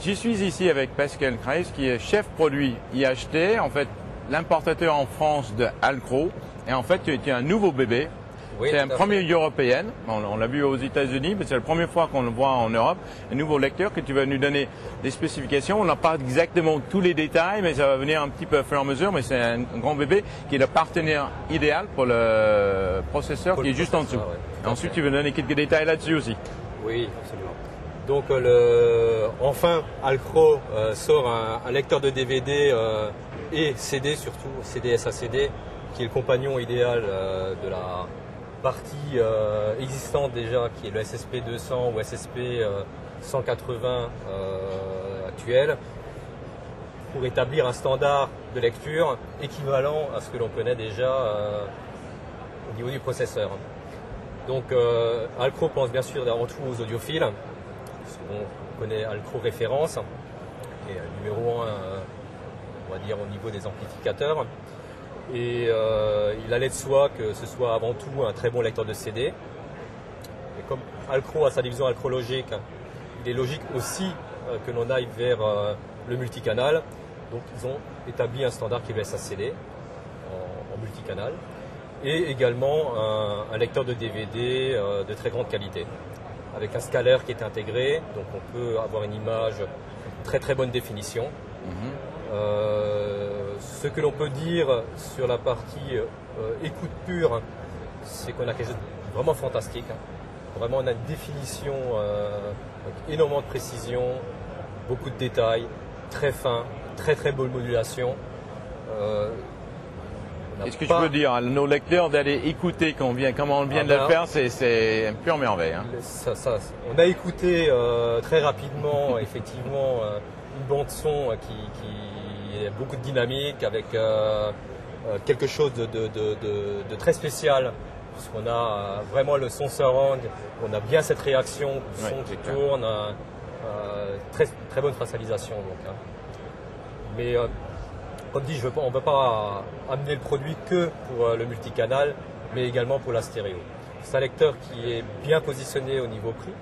J'y suis ici avec Pascal Kreis, qui est chef produit IHT, en fait l'importateur en France de Alcro. Et en fait, tu es un nouveau bébé. Oui, c'est un premier européen. On l'a vu aux États-Unis, mais c'est la première fois qu'on le voit en Europe. Un nouveau lecteur que tu vas nous donner des spécifications. On n'a pas exactement tous les détails, mais ça va venir un petit peu à fur et à mesure. Mais c'est un grand bébé qui est le partenaire idéal pour le processeur qui est juste en dessous. Ouais, ensuite, tu vas donner quelques détails là-dessus aussi. Oui, absolument. Donc, enfin, Alcro sort un lecteur de DVD et CD surtout, CD SACD, qui est le compagnon idéal de la partie existante déjà, qui est le SSP 200 ou SSP 180 actuel, pour établir un standard de lecture équivalent à ce que l'on connaît déjà au niveau du processeur. Donc Alcro pense bien sûr avant tout aux audiophiles, parce qu'on connaît Alcro référence, qui est numéro 1 on va dire au niveau des amplificateurs. Et il allait de soi que ce soit avant tout un très bon lecteur de CD. Et comme Alcro a sa division Alcrologique, il est logique aussi que l'on aille vers le multicanal. Donc ils ont établi un standard qui est le SACD en multicanal. Et également un lecteur de DVD de très grande qualité, avec un scaler qui est intégré. Donc on peut avoir une image très très bonne définition. Ce que l'on peut dire sur la partie écoute pure, c'est qu'on a quelque chose de vraiment fantastique. Vraiment, on a une définition avec énormément de précision, beaucoup de détails, très fin, très très bonne modulation. Est-ce que tu veux dire à nos lecteurs d'aller écouter comme on vient de le faire, c'est une pure merveille. On a écouté très rapidement, effectivement, une bande son qui a beaucoup de dynamique, avec quelque chose de très spécial, puisqu'on a vraiment le son surround, on a bien cette réaction, le son qui tourne, très bonne facialisation. Donc, Mais comme dit, on ne veut pas amener le produit que pour le multicanal, mais également pour la stéréo. C'est un lecteur qui est bien positionné au niveau prix.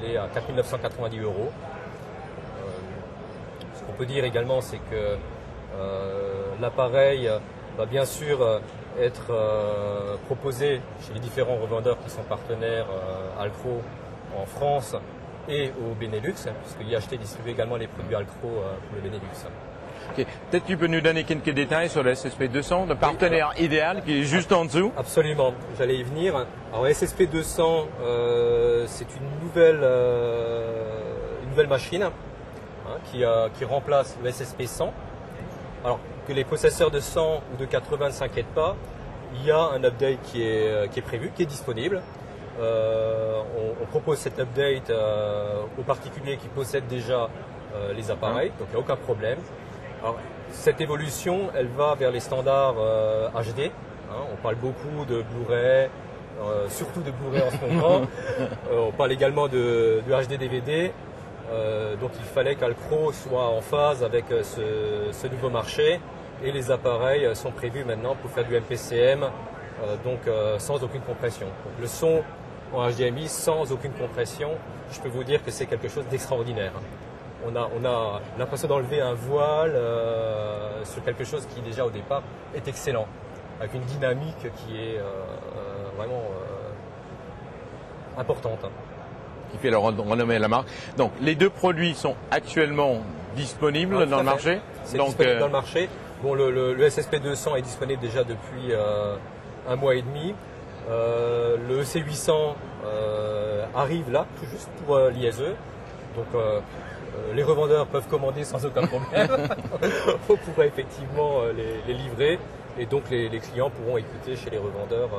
Il est à 4 990 €. Ce qu'on peut dire également, c'est que l'appareil va bien sûr être proposé chez les différents revendeurs qui sont partenaires Alcro en France et au Benelux, puisque IHT distribue également les produits Alcro pour le Benelux. Okay. Peut-être tu peux nous donner quelques détails sur le SSP 200, le partenaire idéal qui est juste en dessous. Absolument, j'allais y venir. Alors SSP 200, c'est une nouvelle machine qui remplace le SSP 100. Alors que les possesseurs de 100 ou de 80 ne s'inquiètent pas, il y a un update qui est prévu, qui est disponible. On propose cet update aux particuliers qui possèdent déjà les appareils, donc il n'y a aucun problème. Alors, cette évolution, elle va vers les standards HD. On parle beaucoup de Blu-ray, surtout de Blu-ray en ce moment. On parle également de HD DVD. Donc il fallait qu'Alcro soit en phase avec ce nouveau marché. Et les appareils sont prévus maintenant pour faire du MPCM, donc sans aucune compression. Donc, le son en HDMI sans aucune compression, je peux vous dire que c'est quelque chose d'extraordinaire. On a l'impression d'enlever un voile sur quelque chose qui déjà au départ est excellent, avec une dynamique qui est vraiment importante. Qui fait la renommée de la marque. Donc les deux produits sont actuellement disponibles dans le marché. C'est disponible dans le marché. Bon, le SSP 200 est disponible déjà depuis un mois et demi. Le EC800 arrive là, tout juste pour l'ISE. Donc les revendeurs peuvent commander sans aucun problème. On pourra effectivement les livrer. Et donc les clients pourront écouter chez les revendeurs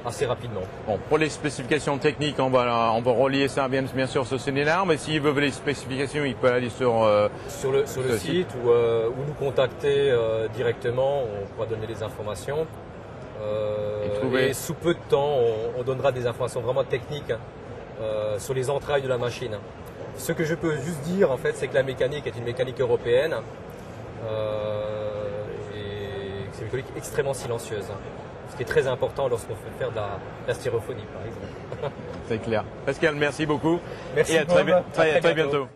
assez rapidement. Bon, pour les spécifications techniques, on va relier ça bien sûr sur Cinenar, mais s'ils veulent les spécifications, ils peuvent aller sur le site ou nous contacter directement, on pourra donner les informations. Et sous peu de temps, on donnera des informations vraiment techniques sur les entrailles de la machine. Ce que je peux juste dire, en fait, c'est que la mécanique est une mécanique européenne et c'est une mécanique extrêmement silencieuse. Ce qui est très important lorsqu'on fait faire de la stéréophonie, par exemple. C'est clair. Pascal, merci beaucoup. Merci et à très bientôt.